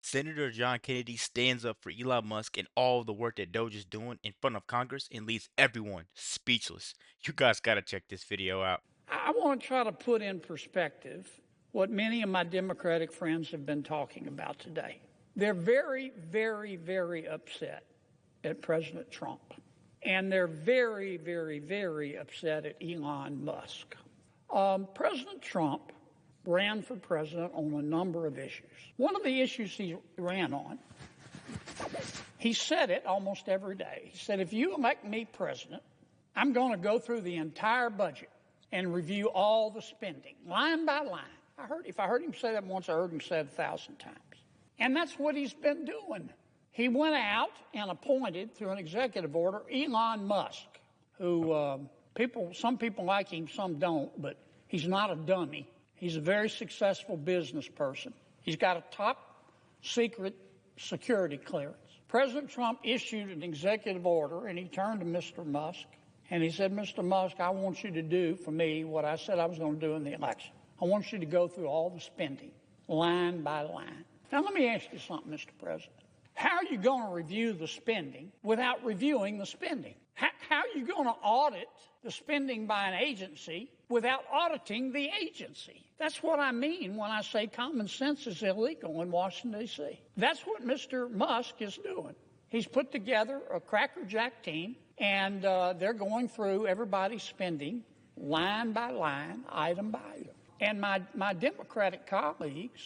Senator John Kennedy stands up for Elon Musk and all the work that Doge is doing in front of Congress and leaves everyone speechless. You guys gotta check this video out. I want to try to put in perspective what many of my Democratic friends have been talking about today. They're very, very, very upset at President Trump. And they're very, very, very upset at Elon Musk. President Trump ran for president on a number of issues. One of the issues he ran on, he said it almost every day. He said, if you elect me president, I'm going to go through the entire budget and review all the spending, line by line. If I heard him say that once, I heard him say it 1,000 times. And that's what he's been doing. He went out and appointed, through an executive order, Elon Musk, who some people like him, some don't, but he's not a dummy. He's a very successful business person. He's got a top secret security clearance. President Trump issued an executive order, and he turned to Mr. Musk, and he said, Mr. Musk, I want you to do for me what I said I was going to do in the election. I want you to go through all the spending, line by line. Now, let me ask you something, Mr. President. How are you going to review the spending without reviewing the spending? How are you going to audit the spending by an agency without auditing the agency? That's what I mean when I say common sense is illegal in Washington, D.C. That's what Mr. Musk is doing. He's put together a crackerjack team, and they're going through everybody's spending line by line, item by item. And my Democratic colleagues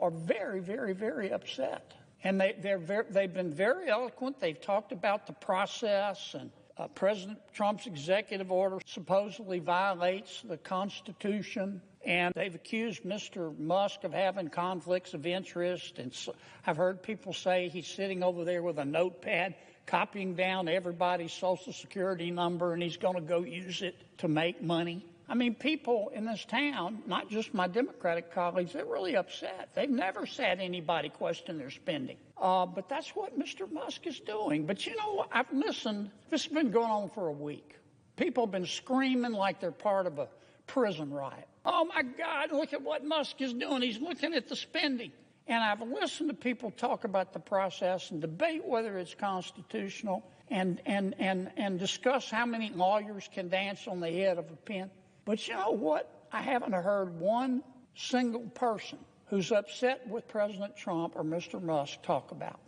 are very, very, very upset. And they've been very eloquent. They've talked about the process, and President Trump's executive order supposedly violates the Constitution. And they've accused Mr. Musk of having conflicts of interest. And so I've heard people say he's sitting over there with a notepad, copying down everybody's Social Security number, and he's going to go use it to make money. I mean, people in this town, not just my Democratic colleagues, they're really upset. They've never said anybody question their spending. But that's what Mr. Musk is doing. But you know, I've listened. This has been going on for a week. People have been screaming like they're part of a prison riot. Oh, my God, look at what Musk is doing. He's looking at the spending. And I've listened to people talk about the process and debate whether it's constitutional and discuss how many lawyers can dance on the head of a pin. But you know what? I haven't heard one single person who's upset with President Trump or Mr. Musk talk about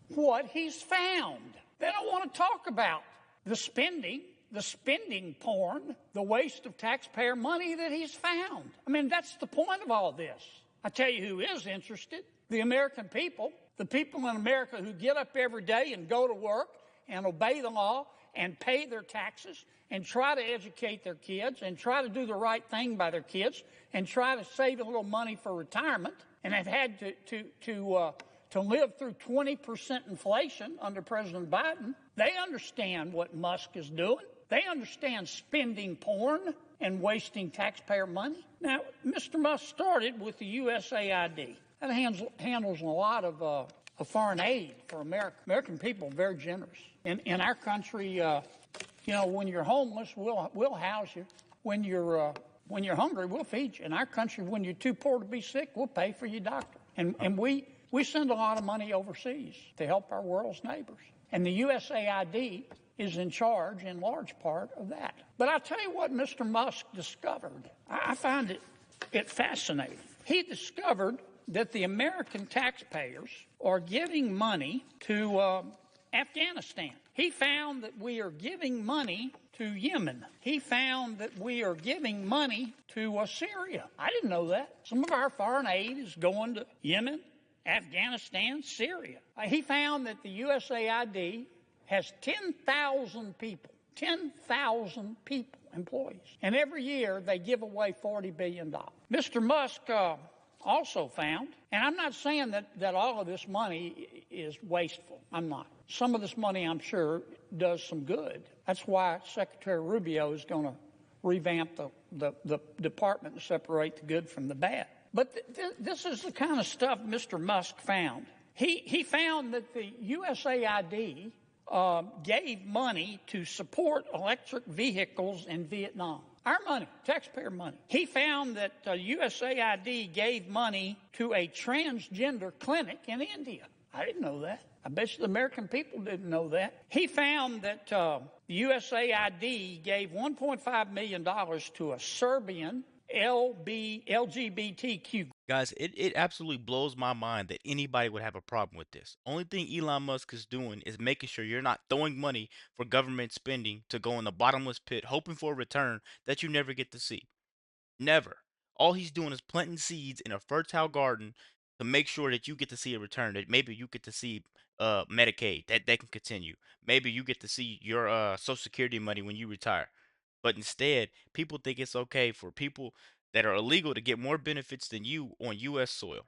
what he's found. They don't want to talk about the spending porn, the waste of taxpayer money that he's found. I mean, that's the point of all this. I tell you who is interested, the American people, the people in America who get up every day and go to work and obey the law and pay their taxes and try to educate their kids and try to do the right thing by their kids and try to save a little money for retirement, and have had to live through 20% inflation under President Biden. They understand what Musk is doing. They understand spending porn and wasting taxpayer money. Now, Mr. Musk started with the USAID. That handles a lot of foreign aid for America. American people are very generous. In our country, when you're homeless, we'll house you. When you're hungry, we'll feed you. In our country, when you're too poor to be sick, we'll pay for your doctor. And we send a lot of money overseas to help our world's neighbors. And the USAID is in charge, in large part, of that. But I'll tell you what Mr. Musk discovered. I find it fascinating. He discovered that the American taxpayers are giving money to Afghanistan. He found that we are giving money to Yemen. He found that we are giving money to Syria. I didn't know that. Some of our foreign aid is going to Yemen, Afghanistan, Syria. He found that the USAID has 10,000 people, employees. And every year they give away $40 billion. Mr. Musk also found, and I'm not saying that all of this money is wasteful. I'm not. Some of this money, I'm sure, does some good. That's why Secretary Rubio is going to revamp the department and separate the good from the bad. But this is the kind of stuff Mr. Musk found. He found that the USAID gave money to support electric vehicles in Vietnam. Our money, taxpayer money. He found that USAID gave money to a transgender clinic in India. I didn't know that. I bet you the American people didn't know that. He found that USAID gave $1.5 million to a Serbian LGBTQ. Guys, it absolutely blows my mind that anybody would have a problem with this. Only thing Elon Musk is doing is making sure you're not throwing money for government spending to go in the bottomless pit, hoping for a return that you never get to see. Never. All he's doing is planting seeds in a fertile garden to make sure that you get to see a return. That maybe you get to see Medicaid that can continue. Maybe you get to see your Social Security money when you retire. But instead, people think it's okay for people that are illegal to get more benefits than you on U.S. soil.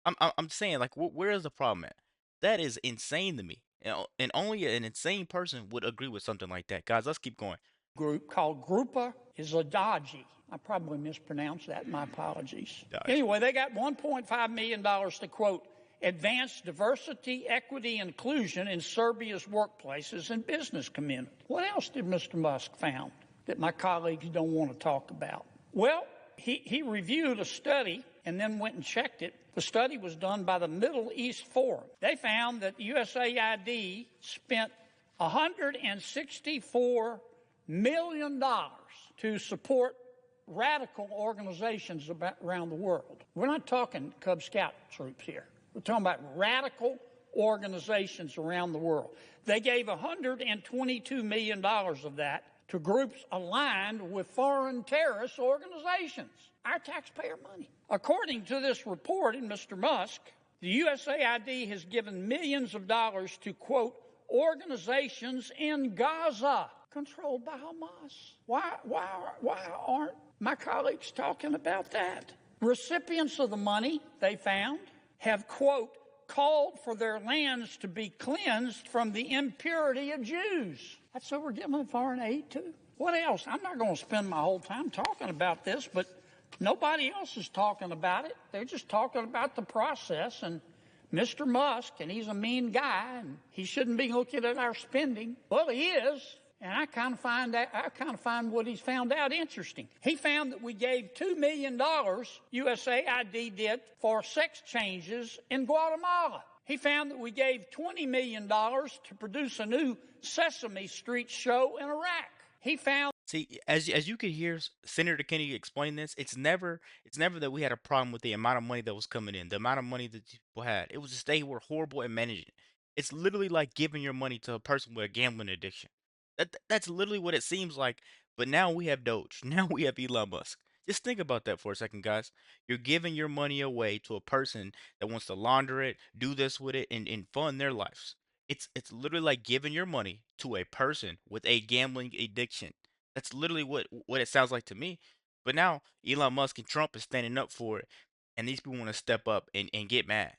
I'm saying, like, where is the problem at? That is insane to me. And only an insane person would agree with something like that. Guys, let's keep going. Group called Grupa Izadaji. I probably mispronounced that. My apologies. Dodge. Anyway, they got $1.5 million to, quote, advance diversity, equity, inclusion in Serbia's workplaces and business community. What else did Mr. Musk found that my colleagues don't want to talk about? Well, he reviewed a study and then went and checked it. The study was done by the Middle East Forum. They found that USAID spent $164 million to support radical organizations around the world. We're not talking Cub Scout troops here. We're talking about radical organizations around the world. They gave $122 million of that to groups aligned with foreign terrorist organizations. Our taxpayer money. According to this report in Mr. Musk, the USAID has given millions of dollars to, quote, organizations in Gaza controlled by Hamas. Why aren't my colleagues talking about that? Recipients of the money, they found, have, quote, called for their lands to be cleansed from the impurity of Jews. That's what we're giving foreign aid to. What else? I'm not going to spend my whole time talking about this, but nobody else is talking about it. They're just talking about the process. And Mr. Musk, and he's a mean guy, and he shouldn't be looking at our spending. Well, he is. And I kind of find what he's found out interesting. He found that we gave $2 million, USAID did, for sex changes in Guatemala. He found that we gave $20 million to produce a new Sesame Street show in Iraq. He found. See, as you could hear Senator Kennedy explain this, it's never that we had a problem with the amount of money that was coming in, the amount of money that people had. It was just they were horrible at managing it. It's literally like giving your money to a person with a gambling addiction. That's literally what it seems like. But now we have Doge. Now we have Elon Musk. Just think about that for a second, guys. You're giving your money away to a person that wants to launder it, do this with it, and fund their lives. It's literally like giving your money to a person with a gambling addiction. That's literally what it sounds like to me. But now Elon Musk and Trump is standing up for it, and these people want to step up and get mad.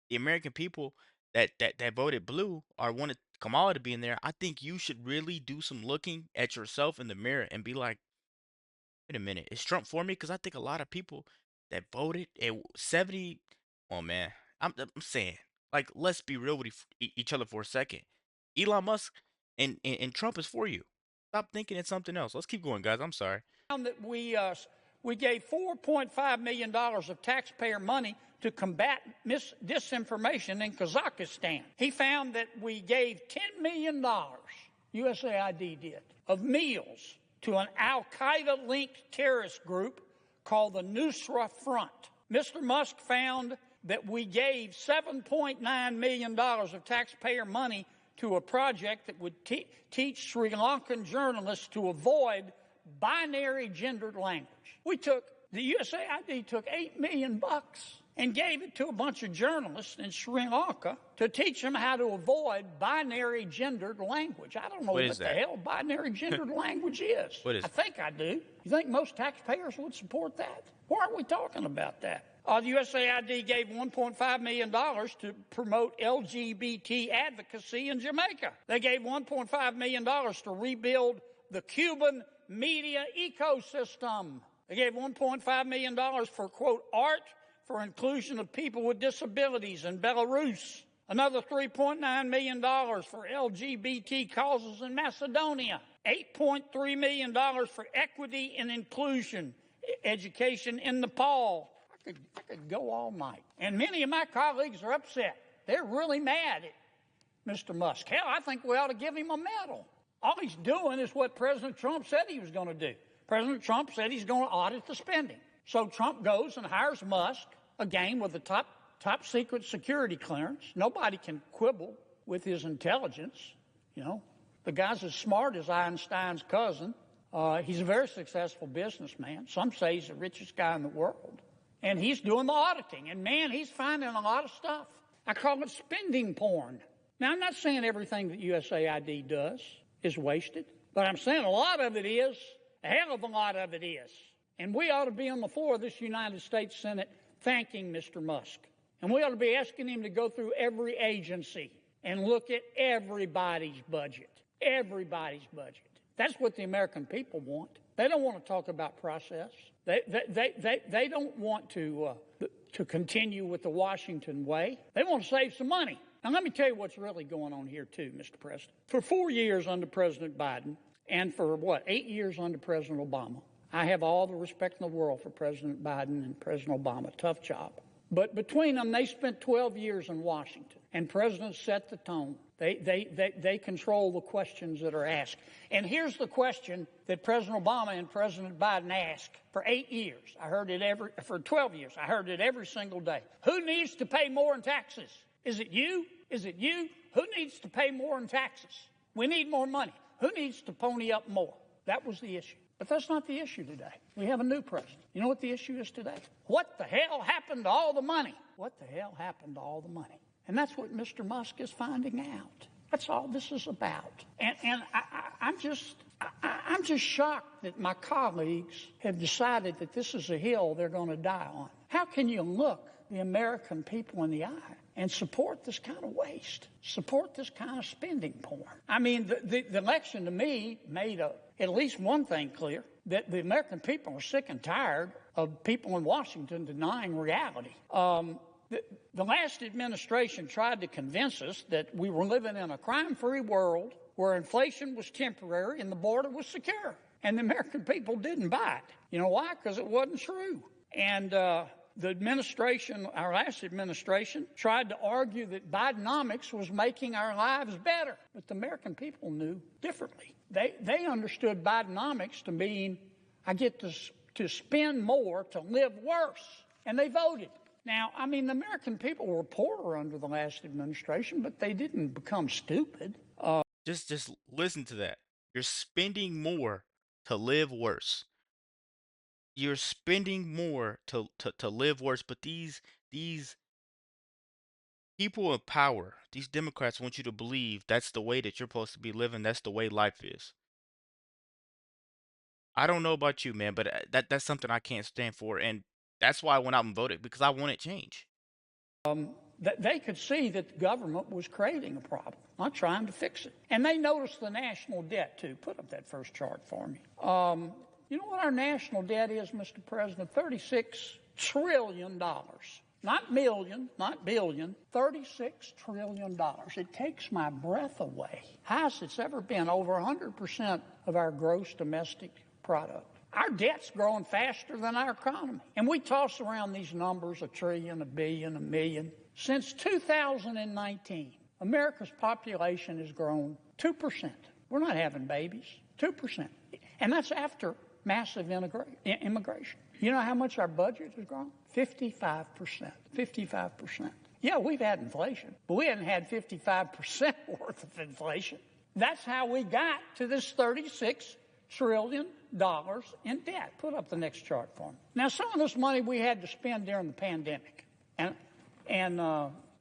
The American people that voted blue or wanted Kamala to be in there, I think you should really do some looking at yourself in the mirror and be like, wait a minute, is Trump for me? Because I think a lot of people that voted at 70, oh man, I'm saying, like, let's be real with each other for a second. Elon Musk and Trump is for you. Stop thinking it's something else. Let's keep going, guys. I'm sorry. That we gave $4.5 million of taxpayer money to combat disinformation in Kazakhstan. He found that we gave $10 million, USAID did, of meals to an al-Qaeda-linked terrorist group called the Nusra Front. Mr. Musk found that we gave $7.9 million of taxpayer money to a project that would teach Sri Lankan journalists to avoid binary gendered language. The USAID took $8 million and gave it to a bunch of journalists in Sri Lanka to teach them how to avoid binary gendered language. I don't know what the hell binary gendered language is. What is I think I do. You think most taxpayers would support that? Why aren't we talking about that? The USAID gave $1.5 million to promote LGBT advocacy in Jamaica. They gave $1.5 million to rebuild the Cuban media ecosystem. They gave $1.5 million for, quote, art for inclusion of people with disabilities in Belarus. Another $3.9 million for LGBT causes in Macedonia. $8.3 million for equity and inclusion education in Nepal. I could go all night. And many of my colleagues are upset. They're really mad at Mr. Musk. Hell, I think we ought to give him a medal. All he's doing is what President Trump said he was going to do. President Trump said he's going to audit the spending. So Trump goes and hires Musk, again with the top secret security clearance. Nobody can quibble with his intelligence. You know, the guy's as smart as Einstein's cousin. He's a very successful businessman. Some say he's the richest guy in the world. And he's doing the auditing. And, man, he's finding a lot of stuff. I call it spending porn. Now, I'm not saying everything that USAID does is wasted, but I'm saying a lot of it is. A hell of a lot of it is. And we ought to be on the floor of this United States Senate thanking Mr. Musk. And we ought to be asking him to go through every agency and look at everybody's budget. Everybody's budget. That's what the American people want. They don't want to talk about process. They don't want to continue with the Washington way. They want to save some money. Now, let me tell you what's really going on here, too, Mr. President. For 4 years under President Biden, and for, 8 years under President Obama, I have all the respect in the world for President Biden and President Obama. Tough job. But between them, they spent 12 years in Washington, and presidents set the tone. They control the questions that are asked. And here's the question that President Obama and President Biden asked for 8 years. For 12 years. I heard it every single day. Who needs to pay more in taxes? Is it you? Is it you? Who needs to pay more in taxes? We need more money. Who needs to pony up more? That was the issue. But that's not the issue today. We have a new president. You know what the issue is today? What the hell happened to all the money? What the hell happened to all the money? And that's what Mr. Musk is finding out. That's all this is about. And I'm just shocked that my colleagues have decided that this is a hill they're going to die on. How can you look the American people in the eye and support this kind of waste, support this kind of spending porn? I mean, the election to me made at least one thing clear, that the American people are sick and tired of people in Washington denying reality. The last administration tried to convince us that we were living in a crime-free world where inflation was temporary and the border was secure. And the American people didn't buy it. You know why? Because it wasn't true. And the administration, our last administration, tried to argue that Bidenomics was making our lives better. But the American people knew differently. They understood Bidenomics to mean I get to spend more to live worse. And they voted. Now, I mean, the American people were poorer under the last administration, but they didn't become stupid. Just listen to that. You're spending more to live worse. You're spending more to live worse, but these people in power, these Democrats want you to believe that's the way that you're supposed to be living, that's the way life is. I don't know about you, man, but that's something I can't stand for, and that's why I went out and voted, because I wanted change. They could see that the government was creating a problem, not trying to fix it. And they noticed the national debt, too. Put up that first chart for me. You know what our national debt is, Mr. President? $36 trillion. Not million, not billion, $36 trillion. It takes my breath away. Highest it's ever been, over 100% of our gross domestic product. Our debt's growing faster than our economy. And we toss around these numbers, $1 trillion, $1 billion, $1 million. Since 2019, America's population has grown 2%. We're not having babies, 2%. And that's after massive immigration. You know how much our budget has grown? 55%. 55%. Yeah, we've had inflation, but we haven't had 55% worth of inflation. That's how we got to this $36 trillion in debt. Put up the next chart for me. Now, some of this money we had to spend during the pandemic, and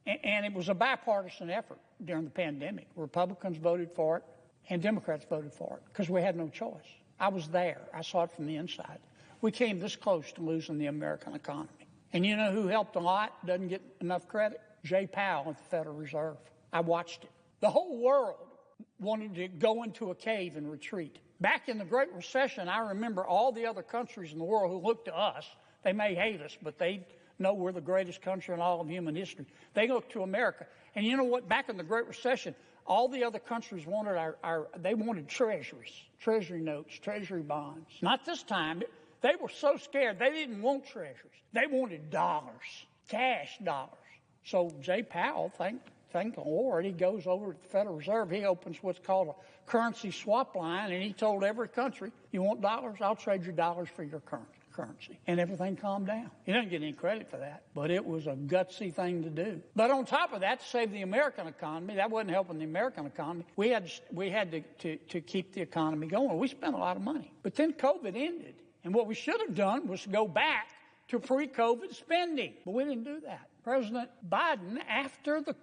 it was a bipartisan effort during the pandemic. Republicans voted for it, and Democrats voted for it because we had no choice. I was there. I saw it from the inside. We came this close to losing the American economy. And you know who helped a lot, doesn't get enough credit? Jay Powell at the Federal Reserve. I watched it. The whole world wanted to go into a cave and retreat. Back in the Great Recession, I remember all the other countries in the world who looked to us. They may hate us, but they know we're the greatest country in all of human history. They look to America. And you know what? Back in the Great Recession, all the other countries wanted they wanted treasuries, treasury notes, treasury bonds. Not this time. They were so scared. They didn't want treasuries. They wanted dollars, cash dollars. So Jay Powell, thank the Lord, he goes over to the Federal Reserve. He opens what's called a currency swap line, and he told every country, you want dollars? I'll trade you dollars for your currency. And everything calmed down. He doesn't get any credit for that, but it was a gutsy thing to do. But on top of that, to save the American economy, that wasn't helping the American economy. We had to keep the economy going. We spent a lot of money. But then COVID ended. And what we should have done was go back to pre-COVID spending. But we didn't do that. President Biden, after the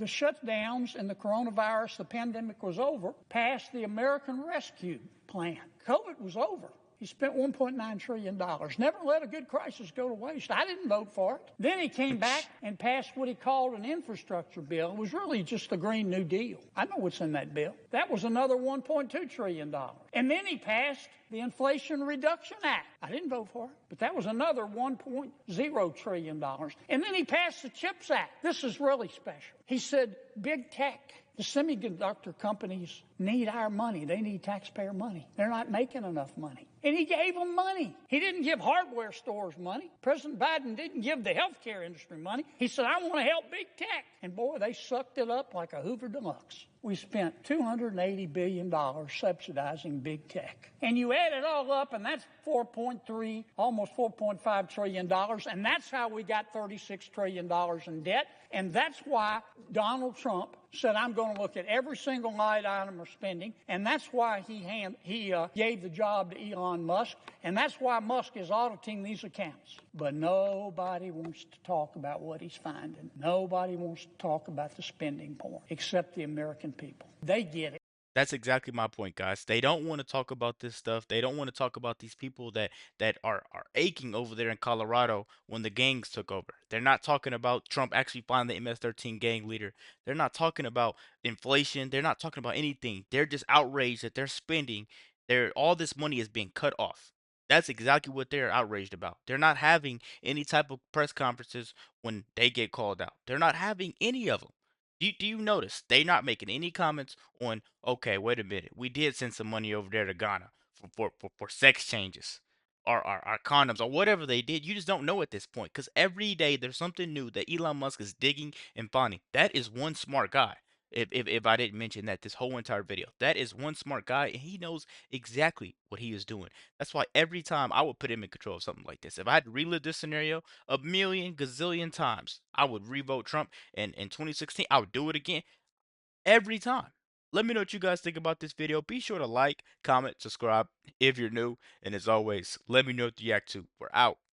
shutdowns and the coronavirus, the pandemic was over, passed the American Rescue Plan. COVID was over. He spent $1.9 trillion. Never let a good crisis go to waste. I didn't vote for it. Then he came back and passed what he called an infrastructure bill. It was really just a Green New Deal. I know what's in that bill. That was another $1.2 trillion. And then he passed the Inflation Reduction Act. I didn't vote for it, but that was another $1.0 trillion. And then he passed the CHIPS Act. This is really special. He said, big tech, the semiconductor companies need our money. They need taxpayer money. They're not making enough money. And he gave them money. He didn't give hardware stores money. President Biden didn't give the healthcare industry money. He said, I want to help big tech. And boy, they sucked it up like a Hoover Deluxe. We spent $280 billion subsidizing big tech. And you add it all up, and that's $4.3, almost $4.5 trillion. And that's how we got $36 trillion in debt. And that's why Donald Trump said, I'm going to look at every single line item of spending. And that's why he gave the job to Elon Musk. And that's why Musk is auditing these accounts. But nobody wants to talk about what he's finding. Nobody wants to talk about the spending porn, except the American people. They get it. That's exactly my point, guys. They don't want to talk about this stuff. They don't want to talk about these people that are aching over there in Colorado when the gangs took over. They're not talking about Trump actually finding the MS-13 gang leader. They're not talking about inflation. They're not talking about anything. They're just outraged that they're spending all this money is being cut off. That's exactly what they're outraged about. They're not having any type of press conferences when they get called out. They're not having any of them. Do you notice they're not making any comments on, okay, wait a minute, we did send some money over there to Ghana for sex changes or our condoms or whatever they did. You just don't know at this point because every day there's something new that Elon Musk is digging and finding. That is one smart guy. If I didn't mention that this whole entire video, that is one smart guy and he knows exactly what he is doing. That's why every time I would put him in control of something like this. If I had to relive this scenario a million gazillion times, I would revote Trump, and in 2016 I would do it again every time. Let me know what you guys think about this video. Be sure to like, comment, subscribe if you're new, and as always, let me know what you react to. We're out.